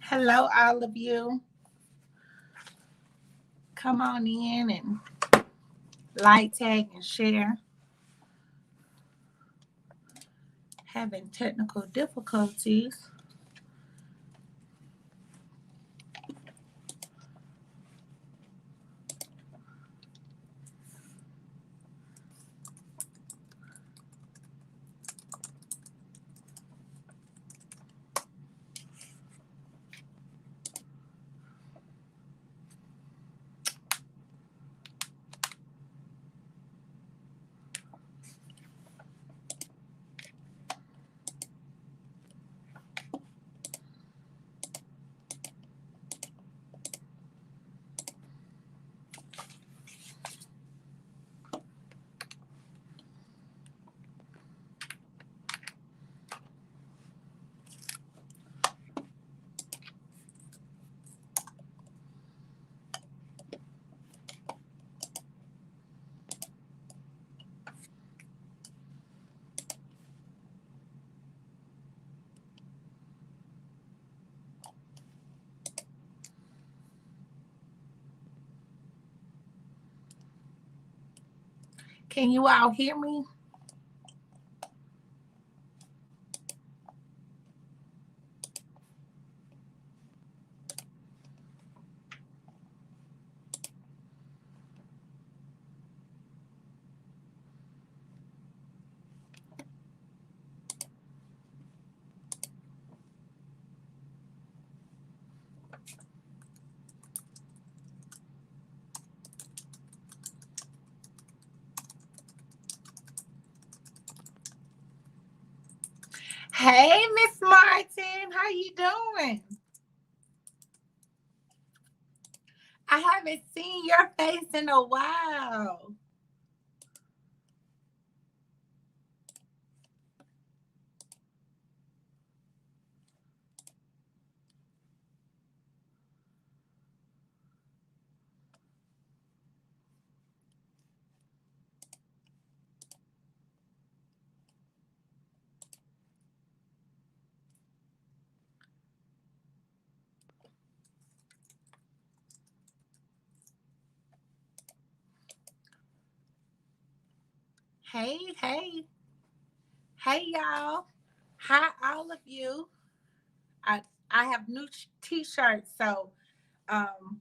Hello, all of you. Come on in and like, tag, and share. Having technical difficulties. Can you all hear me? Hey, Miss Martin, how you doing? I haven't seen your face in a while. Hey, hey, y'all. Hi, all of you. I I have new t-shirts, so um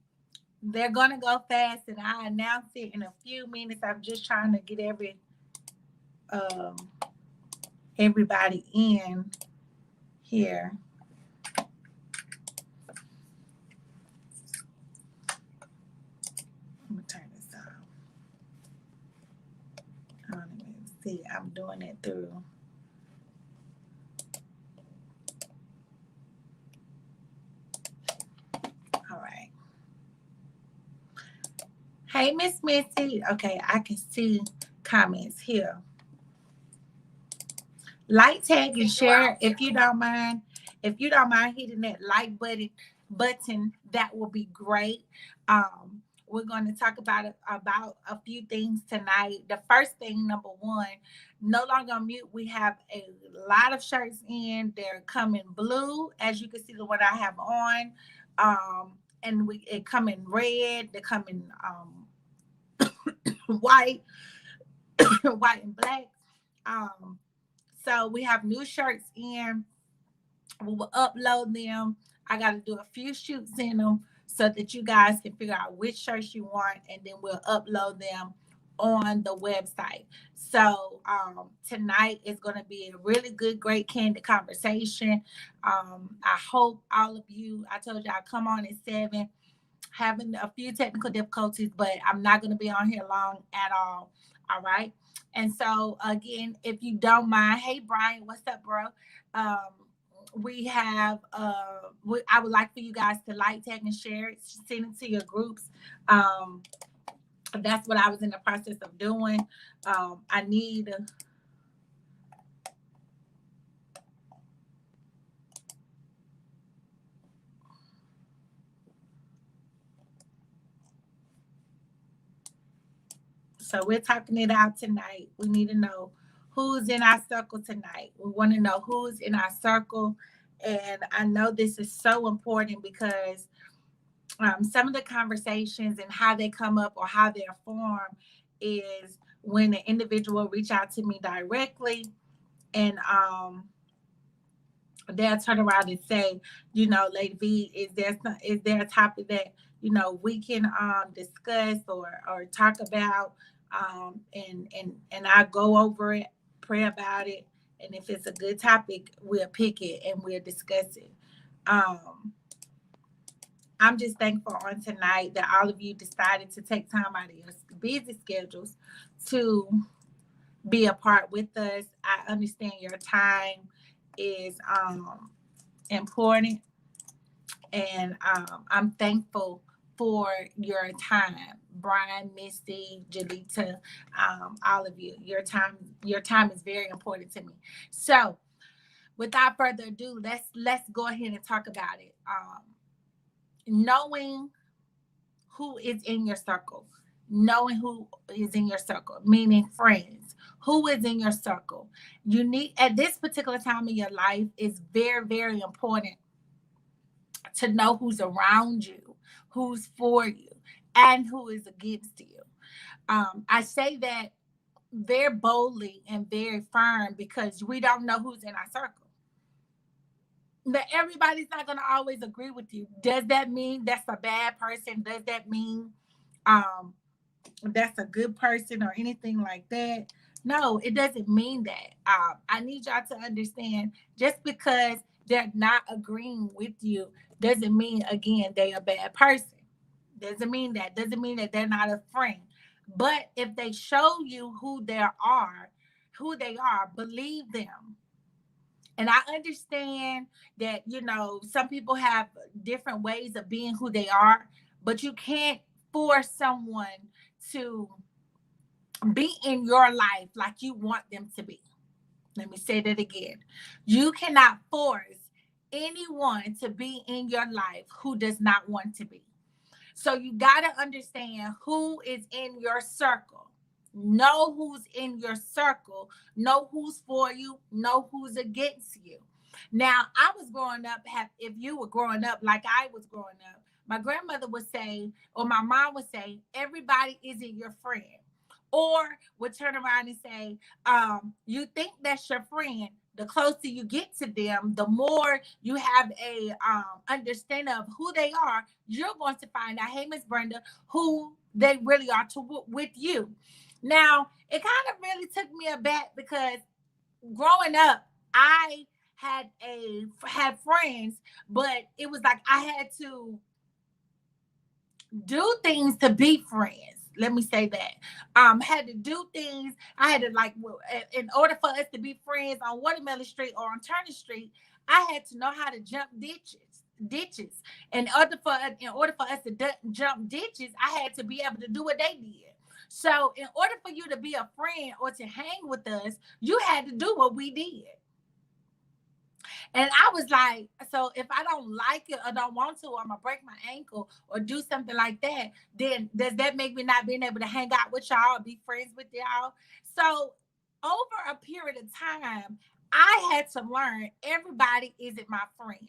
they're gonna go fast, and I announce it in a few minutes. I'm just trying to get um everybody in here. Let me turn this on. I don't even see. I'm doing it through. All right. Hey, Miss Missy. Okay, I can see comments here. Like, tag, and share if you don't mind. If you don't mind hitting that like button, that will be great. We're going to talk about a few things tonight. The first thing, number one, no longer on mute. We have a lot of shirts in. They're coming blue, as you can see the one I have on. And it come in red. They come in white, white and black. Um, so we have new shirts in. We will upload them. I got to do a few shoots in them so that you guys can figure out which shirts you want, and then we'll upload them on the website. So tonight is going to be a really good, great, candid conversation. I hope all of you, I told you I'll come on at 7, having a few technical difficulties, but I'm not going to be on here long at all. All right. And so, again, if you don't mind, hey, Brian, what's up, bro? Um, we have I would like for you guys to like, tag, and share it, send it to your groups. That's what I was in the process of doing. I need So we're talking it out tonight. We need to know who's in our circle tonight. We want to know who's in our circle, And I know this is so important because some of the conversations and how they come up or how they're formed is when an individual reach out to me directly, and they'll turn around and say, Lady V, is there a topic that we can discuss or talk about, and I go over it, pray about it, and if it's a good topic, we'll pick it and we'll discuss it. Um, I'm just thankful on tonight that all of you decided to take time out of your busy schedules to be a part with us. I understand your time is important, and I'm thankful for your time, Brian, Misty, Jalita, all of you. Your time is very important to me. So, without further ado, let's go ahead and talk about it. Knowing who is in your circle, knowing who is in your circle, meaning friends. Who is in your circle? You need, at this particular time in your life, is very, very important to know who's around you, who's for you, and who is against you. I say that very boldly and very firm because we don't know who's in our circle. That everybody's not going to always agree with you. Does that mean that's a bad person? Does that mean um, that's a good person or anything like that? No, it doesn't mean that. I need y'all to understand, just because they're not agreeing with you doesn't mean, again, they're a bad person. Doesn't mean that. Doesn't mean that they're not a friend. But if they show you who they are, believe them. And I understand that, some people have different ways of being who they are, but you can't force someone to be in your life like you want them to be. Let me say that again. You cannot force anyone to be in your life who does not want to be. So you got to understand who is in your circle. Know who's in your circle. Know who's for you. Know who's against you. Now, I was growing up, if you were growing up like I was growing up, my grandmother would say, or my mom would say, everybody isn't your friend. Or would turn around and say, you think that's your friend. The closer you get to them, the more you have a understanding of who they are. You're going to find out, hey, Miss Brenda, who they really are with you. Now, it kind of really took me aback because growing up, I had friends, but it was like I had to do things to be friends. Let me say that. Had to do things. I had to, like, in order for us to be friends on Watermelon Street or on Turner Street, I had to know how to jump ditches. In order for us to jump ditches, I had to be able to do what they did. So in order for you to be a friend or to hang with us, you had to do what we did. And I was like, so if I don't like it or don't want to, or I'm gonna break my ankle or do something like that, then does that make me not being able to hang out with y'all or be friends with y'all? So over a period of time, I had to learn everybody isn't my friend.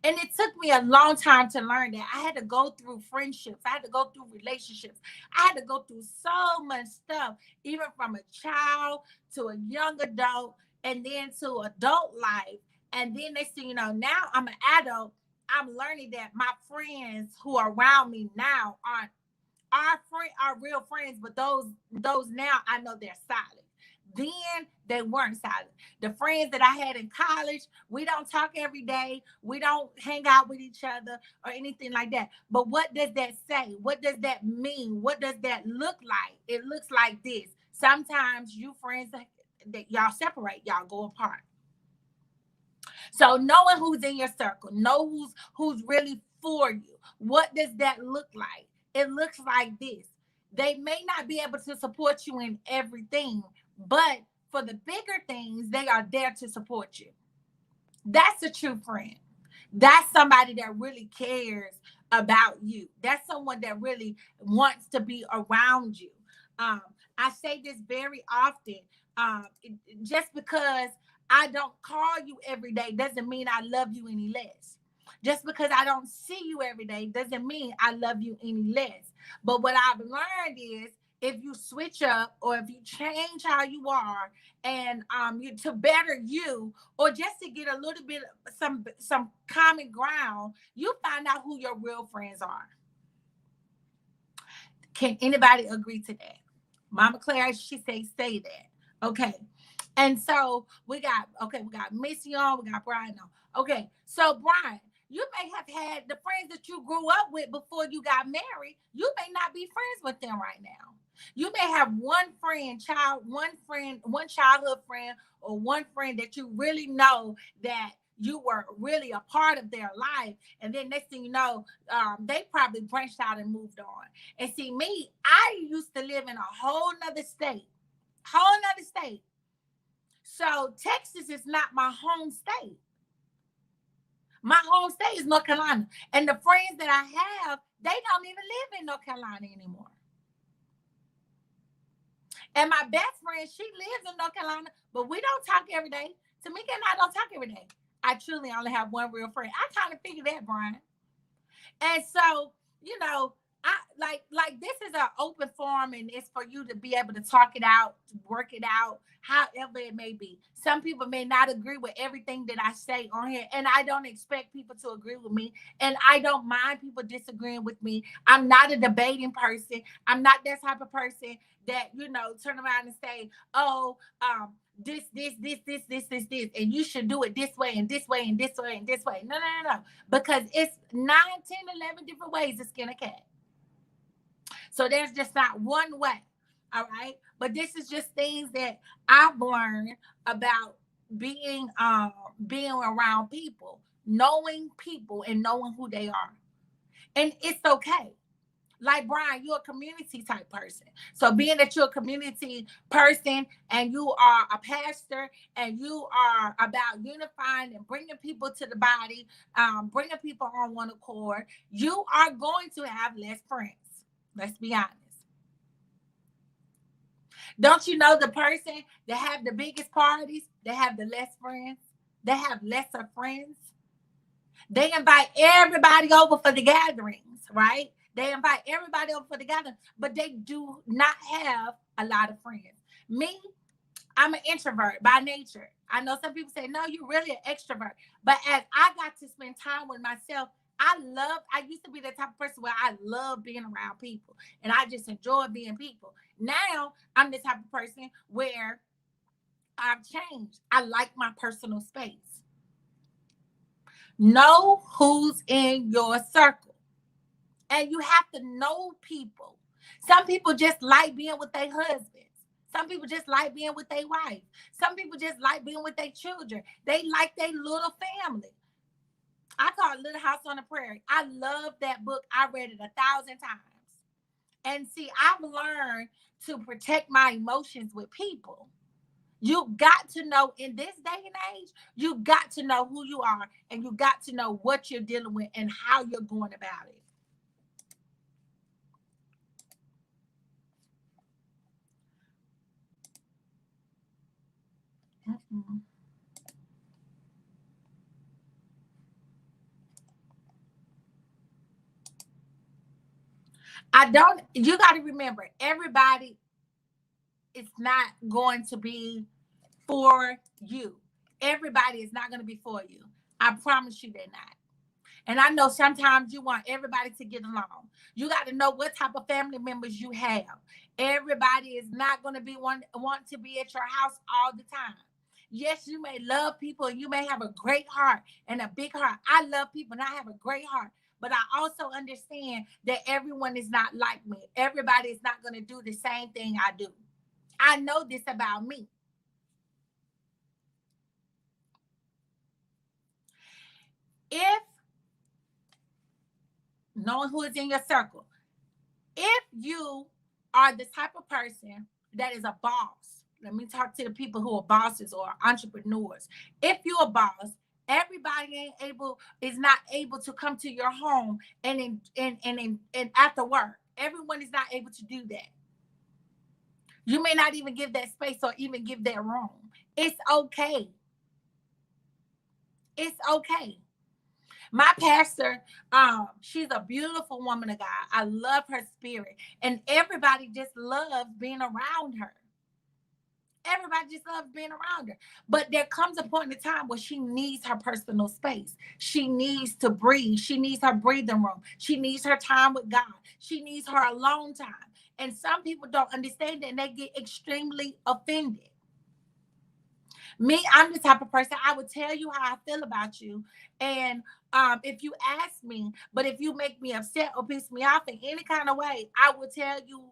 And it took me a long time to learn that. I had to go through friendships. I had to go through relationships. I had to go through so much stuff, even from a child to a young adult and then to adult life. And then they say, now I'm an adult. I'm learning that my friends who are around me now aren't our real friends, but those now I know they're solid. Then they weren't solid. The friends that I had in college, we don't talk every day. We don't hang out with each other or anything like that. But what does that say? What does that mean? What does that look like? It looks like this. Sometimes you friends that y'all separate, y'all go apart. So knowing who's in your circle, know who's really for you. What does that look like? It looks like this. They may not be able to support you in everything, but for the bigger things, they are there to support you. That's a true friend. That's somebody that really cares about you. That's someone that really wants to be around you. Um, I say this very often, just because I don't call you every day doesn't mean I love you any less. Just because I don't see you every day doesn't mean I love you any less. But what I've learned is if you switch up or if you change how you are and you to better you or just to get a little bit of some common ground, you find out who your real friends are. Can anybody agree to that? Mama Claire, she say that. Okay. And so we got Missy on, we got Brian on. Okay, so Brian, you may have had the friends that you grew up with before you got married. You may not be friends with them right now. You may have one childhood friend, or one friend that you really know that you were really a part of their life. And then next thing you know, they probably branched out and moved on. And see, me, I used to live in a whole nother state, whole nother state. So Texas is not my home state. My home state is North Carolina. And the friends that I have, they don't even live in North Carolina anymore. And my best friend, she lives in North Carolina, but we don't talk every day. Tamika and I don't talk every day. I truly only have one real friend. I kind of figured that, Brian. And so, you know, I like this is an open forum and it's for you to be able to talk it out, work it out, however it may be. Some people may not agree with everything that I say on here, and I don't expect people to agree with me, and I don't mind people disagreeing with me. I'm not a debating person. I'm not that type of person that, you know, turn around and say, oh, this, and you should do it this way and this way and this way and this way. No. Because it's 9, 10, 11 different ways to skin a cat. So there's just not one way. All right. But this is just things that I've learned about being around people, knowing people and knowing who they are. And it's okay. Like Brian, you're a community type person. So being that you're a community person and you are a pastor and you are about unifying and bringing people to the body, bringing people on one accord, you are going to have less friends. Let's be honest. Don't you know the person that have the biggest parties, they have the less friends? They have lesser friends. They invite everybody over for the gatherings, right? They invite everybody over for the gathering, but they do not have a lot of friends. Me, I'm an introvert by nature. I know some people say, no, you're really an extrovert. But as I got to spend time with myself, I used to be the type of person where I love being around people and I just enjoy being people. Now I'm the type of person where I've changed. I like my personal space. Know who's in your circle. And you have to know people. Some people just like being with their husbands. Some people just like being with their wife. Some people just like being with their children. They like their little family. I call it Little House on the Prairie. I love that book. I read it 1,000 times. And see, I've learned to protect my emotions with people. You got to know in this day and age, you got to know who you are and you got to know what you're dealing with and how you're going about it. Mm-mm. You got to remember, everybody is not going to be for you. Everybody is not going to be for you. I promise you they're not. And I know sometimes you want everybody to get along. You got to know what type of family members you have. Everybody is not going to want to be at your house all the time. Yes, you may love people and you may have a great heart and a big heart. I love people and I have a great heart. But I also understand that everyone is not like me. Everybody is not going to do the same thing I do. I know this about me. If knowing who is in your circle, if you are the type of person that is a boss, let me talk to the people who are bosses or entrepreneurs. If you're a boss, everybody is not able to come to your home and after work. Everyone is not able to do that. You may not even give that space or even give that room. It's okay. It's okay. My pastor, she's a beautiful woman of God. I love her spirit. And everybody just loves being around her. Everybody just loves being around her. But there comes a point in time where she needs her personal space. She needs to breathe. She needs her breathing room. She needs her time with God. She needs her alone time. And some people don't understand that and they get extremely offended. Me, I'm the type of person, I would tell you how I feel about you. And if you ask me, but if you make me upset or piss me off in any kind of way, I will tell you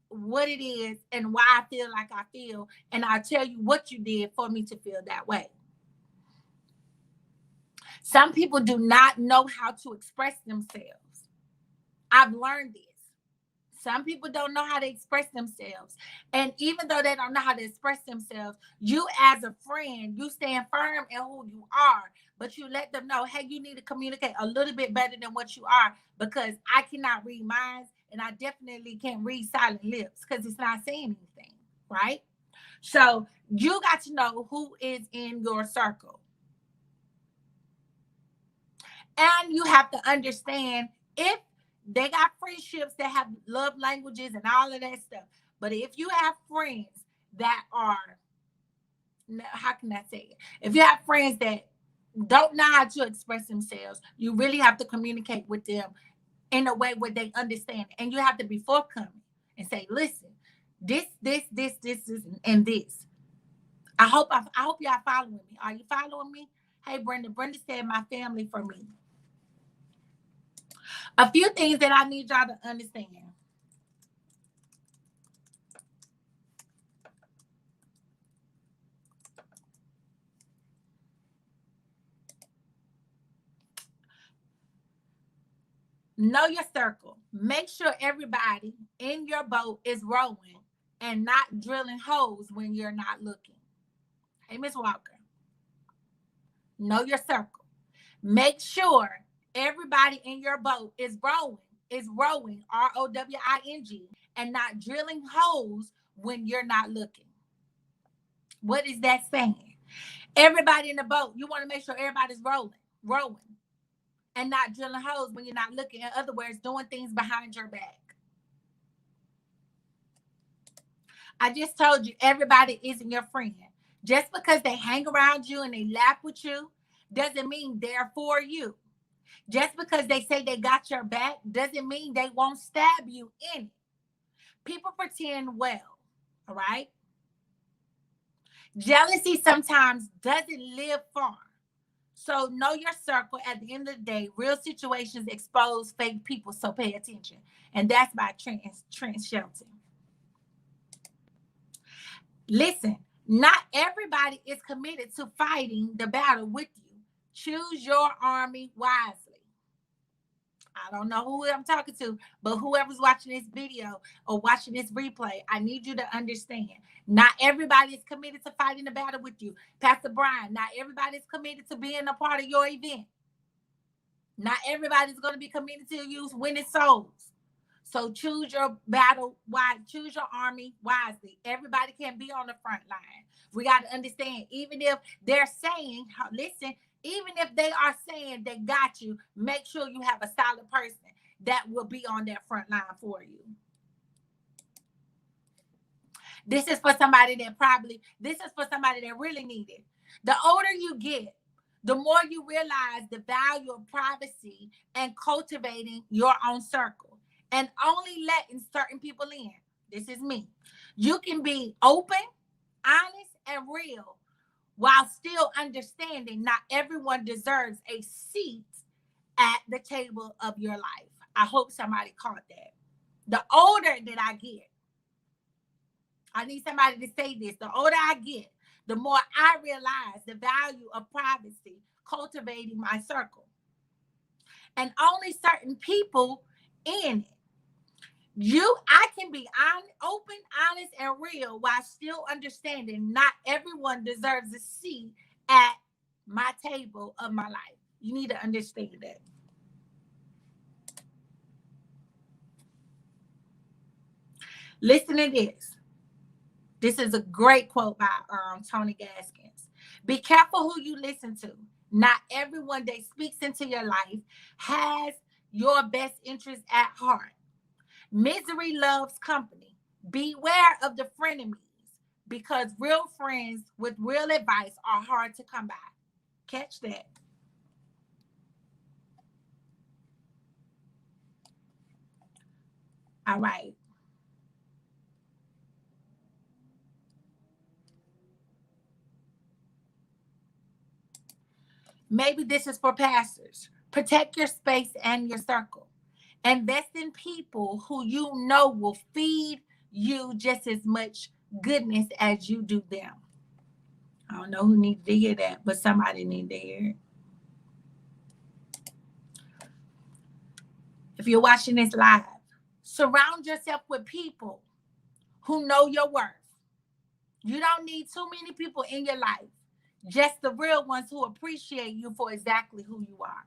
what it is and why I feel like I feel. And I'll tell you what you did for me to feel that way. Some people do not know how to express themselves. I've learned this. Some people don't know how to express themselves. And even though they don't know how to express themselves, you as a friend, you stand firm in who you are, but you let them know, hey, you need to communicate a little bit better than what you are because I cannot read minds and I definitely can't read silent lips because it's not saying anything, right? So you got to know who is in your circle. And you have to understand if they got friendships that have love languages and all of that stuff. But if you have friends that are, how can I say it? If you have friends that don't know how to express themselves, you really have to communicate with them in a way where they understand. And you have to be forthcoming and say, listen, this, and this. I hope y'all following me. Are you following me? Hey, Brenda. Brenda said my family for me. A few things that I need y'all to understand. Know your circle. Make sure everybody in your boat is rowing and not drilling holes when you're not looking. Hey, Miss Walker. Know your circle. Make sure everybody in your boat is rowing, ROWING, and not drilling holes when you're not looking. What is that saying? Everybody in the boat, you want to make sure everybody's rowing, and not drilling holes when you're not looking. In other words, doing things behind your back. I just told you everybody isn't your friend. Just because they hang around you and they laugh with you doesn't mean they're for you. Just because they say they got your back doesn't mean they won't stab you in it. People pretend well, all right? Jealousy sometimes doesn't live far. So know your circle. At the end of the day, real situations expose fake people, so pay attention. And that's by Trent Shelton. Listen, not everybody is committed to fighting the battle with you. Choose your army wisely. I don't know who I'm talking to, but whoever's watching this video or watching this replay, I need you to understand. Not everybody is committed to fighting the battle with you. Pastor Brian, not everybody is committed to being a part of your event. Not everybody's going to be committed to you winning souls. So choose your battle wise, choose your army wisely. Everybody can't be on the front line. We got to understand, even if they're saying, listen, even if they are saying they got you, make sure you have a solid person that will be on that front line for you. This is for somebody that really need it. The older you get, the more you realize the value of privacy and cultivating your own circle and only letting certain people in. This is me. You can be open, honest, and real while still understanding not everyone deserves a seat at the table of your life. I hope somebody caught that. The older that I get, I need somebody to say this. The older I get, the more I realize the value of privacy, cultivating my circle. And only certain people in it. I can be open, honest, and real while still understanding not everyone deserves a seat at my table of my life. You need to understand that. Listen to this. This is a great quote by Tony Gaskins. Be careful who you listen to. Not everyone that speaks into your life has your best interest at heart. Misery loves company. Beware of the frenemies because real friends with real advice are hard to come by. Catch that. All right. Maybe this is for pastors. Protect your space and your circle. Invest in people who you know will feed you just as much goodness as you do them. I don't know who needs to hear that, but somebody needs to hear it. If you're watching this live, surround yourself with people who know your worth. You don't need too many people in your life, just the real ones who appreciate you for exactly who you are.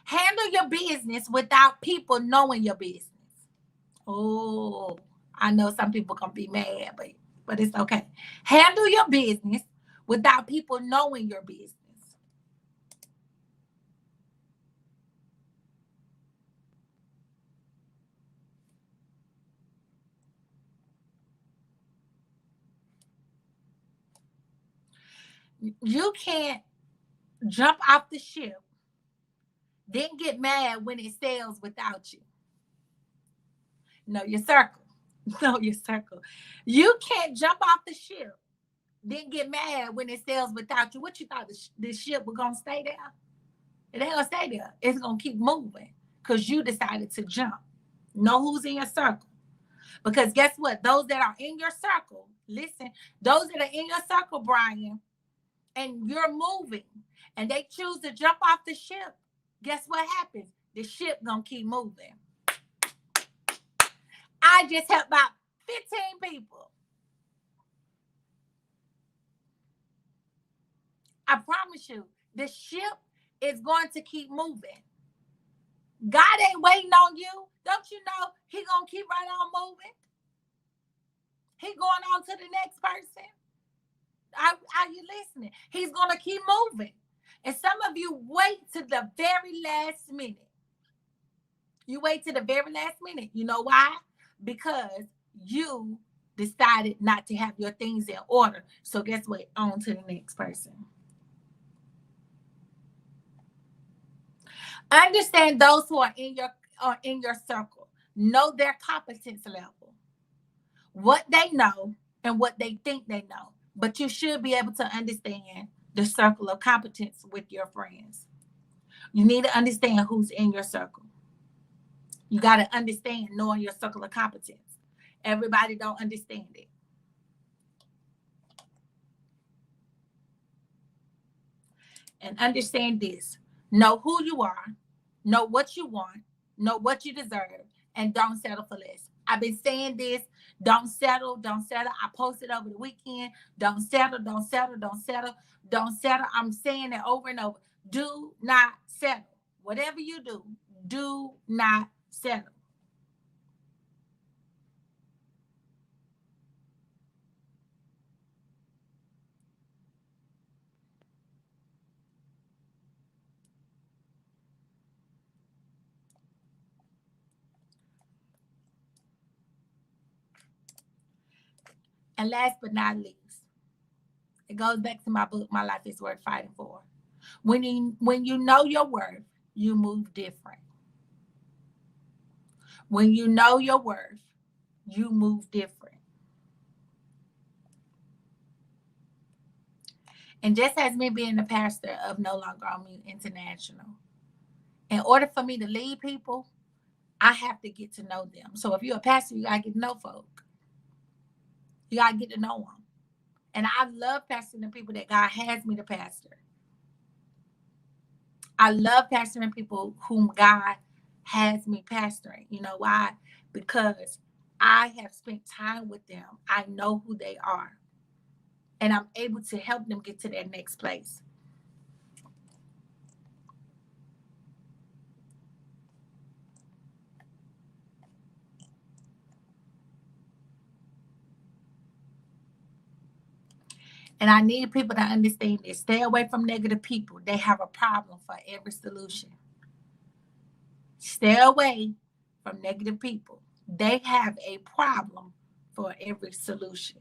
Handle your business without people knowing your business. Oh, I know some people gonna be mad, but it's okay. Handle your business without people knowing your business. You can't jump off the ship, then get mad when it sails without you. Know your circle. Know your circle. You can't jump off the ship, then get mad when it sails without you. What you thought the ship was gonna stay there? It ain't gonna stay there. It's gonna keep moving because you decided to jump. Know who's in your circle. Because guess what? Those that are in your circle, listen, those that are in your circle, Brian, and you're moving, and they choose to jump off the ship, guess what happens? The ship gonna keep moving. I just helped about 15 people. I promise you, the ship is going to keep moving. God ain't waiting on you. Don't you know he gonna keep right on moving? He going on to the next person. Are you listening? He's gonna keep moving. And some of you wait to the very last minute. You wait to the very last minute. You know why? Because you decided not to have your things in order. So guess what? On to the next person. Understand those who are in your circle. Know their competence level, what they know, and what they think they know. But you should be able to understand the circle of competence with your friends. You need to understand who's in your circle. You got to understand knowing your circle of competence. Everybody don't understand it. And understand this. Know who you are, know what you want, know what you deserve, and don't settle for less. I've been saying this. Don't settle, don't settle. I posted over the weekend. Don't settle, don't settle, don't settle, don't settle. I'm saying it over and over. Do not settle. Whatever you do not settle. And last but not least, it goes back to my book, My Life is Worth Fighting For. When you know your worth, you move different. When you know your worth, you move different. And just as me being the pastor of No Longer On Mute International, in order for me to lead people, I have to get to know them. So if you're a pastor, you gotta get to know folk. You gotta get to know them. And I love pastoring the people that God has me to pastor. I love pastoring people whom God has me pastoring. You know why? Because I have spent time with them. I know who they are. And I'm able to help them get to their next place. And I need people to understand this. Stay away from negative people. They have a problem for every solution. Stay away from negative people. They have a problem for every solution.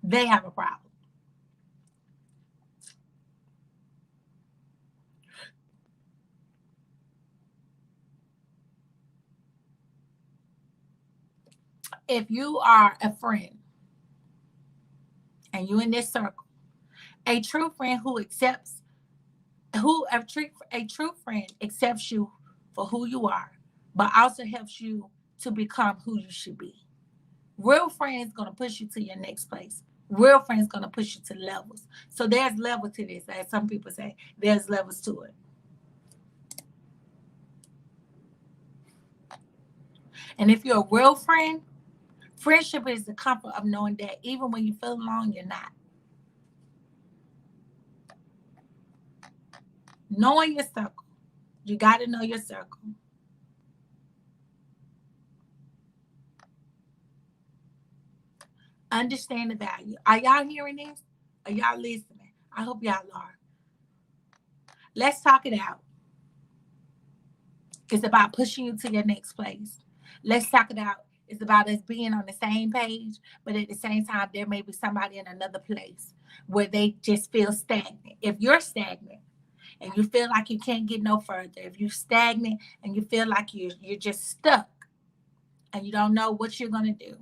They have a problem. If you are a friend and you in this circle, a true friend who accepts, a true friend accepts you for who you are, but also helps you to become who you should be. Real friends gonna push you to your next place. Real friends gonna push you to levels. So there's level to this, as some people say. There's levels to it. And if you're a real friend, friendship is the comfort of knowing that even when you feel alone, you're not. Knowing your circle. You got to know your circle. Understand the value. Are y'all hearing this? Are y'all listening? I hope y'all are. Let's talk it out. It's about pushing you to your next place. Let's talk it out. It's about us being on the same page, but at the same time, there may be somebody in another place where they just feel stagnant. If you're stagnant and you feel like you can't get no further, if you're stagnant and you feel like you're just stuck and you don't know what you're going to do,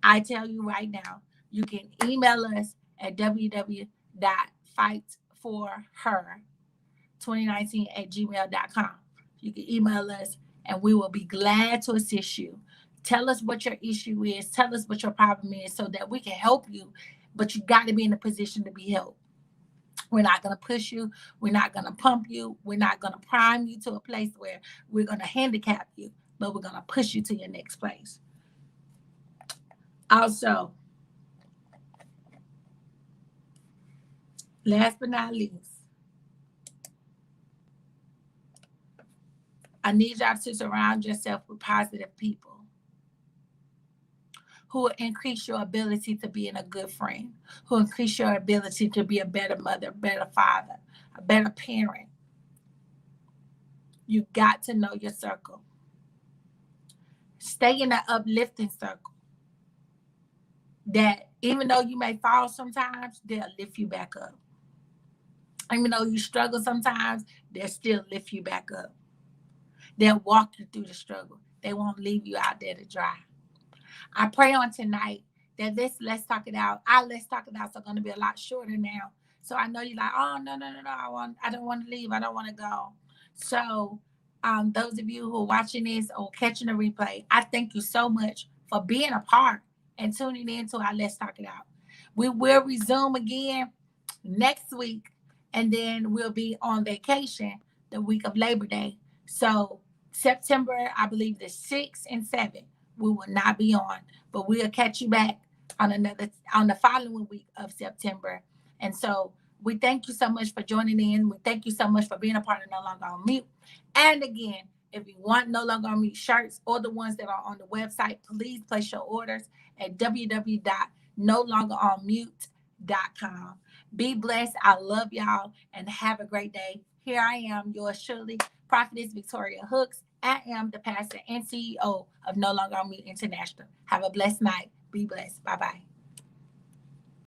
I tell you right now, you can email us at www.fightforher2019@gmail.com. You can email us and we will be glad to assist you. Tell us what your issue is. Tell us what your problem is so that we can help you. But you got to be in a position to be helped. We're not going to push you. We're not going to pump you. We're not going to prime you to a place where we're going to handicap you, but we're going to push you to your next place. Also, last but not least, I need y'all to surround yourself with positive people who will increase your ability to be a good friend, who will increase your ability to be a better mother, better father, a better parent. You got to know your circle. Stay in an uplifting circle that even though you may fall sometimes, they'll lift you back up. Even though you struggle sometimes, they'll still lift you back up. They'll walk you through the struggle. They won't leave you out there to dry. I pray on tonight that this Let's Talk It Out, our Let's Talk It Out are going to be a lot shorter now. So I know you're like, oh, no, I don't want to leave. I don't want to go. So those of you who are watching this or catching the replay, I thank you so much for being a part and tuning in to our Let's Talk It Out. We will resume again next week, and then we'll be on vacation the week of Labor Day. So September, I believe the 6th and 7th, we will not be on, but we'll catch you back on the following week of September. And so we thank you so much for joining in. We thank you so much for being a part of No Longer on Mute. And again, if you want No Longer on Mute shirts or the ones that are on the website, please place your orders at www.nolongeronmute.com. Be blessed. I love y'all and have a great day. Here I am, yours truly, Prophetess Victoria Hooks. I am the pastor and CEO of No Longer on Mute International. Have a blessed night. Be blessed. Bye-bye.